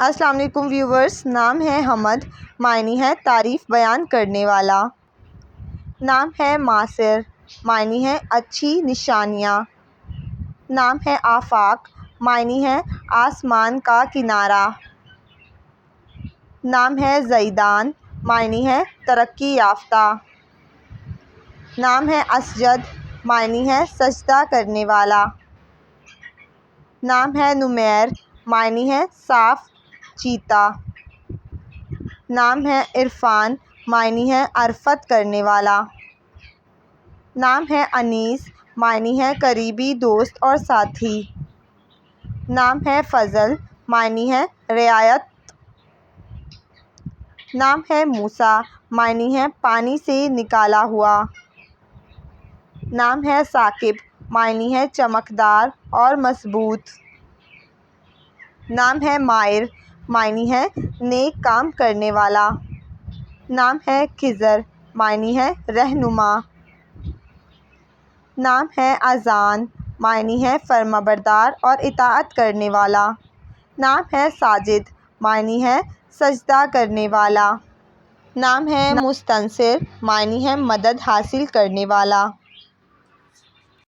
السلام علیکم ویورز، نام ہے حمد، معنی ہے تعریف بیان کرنے والا۔ نام ہے ماسر، معنی ہے اچھی نشانیاں۔ نام ہے آفاق، معنی ہے آسمان کا کنارہ۔ نام ہے زیدان، معنی ہے ترقی یافتہ۔ نام ہے اسجد، معنی ہے سجدہ کرنے والا۔ نام ہے نمیر، معنی ہے صاف چیتا۔ نام ہے عرفان، معنی ہے عرفت کرنے والا۔ نام ہے انیس، معنی ہے قریبی دوست اور ساتھی۔ نام ہے فضل، معنی ہے رعایت۔ نام ہے موسیٰ، معنی ہے پانی سے نکالا ہوا۔ نام ہے ثاقب، معنی ہے چمکدار اور مضبوط۔ نام ہے ماہر، معنی ہے نیک کام کرنے والا۔ نام ہے خضر، معنی ہے رہنما۔ نام ہے اذان، معنی ہے فرمانبردار اور اطاعت کرنے والا۔ نام ہے ساجد، معنی ہے سجدہ کرنے والا۔ نام ہے مستنصر، معنی ہے مدد حاصل کرنے والا۔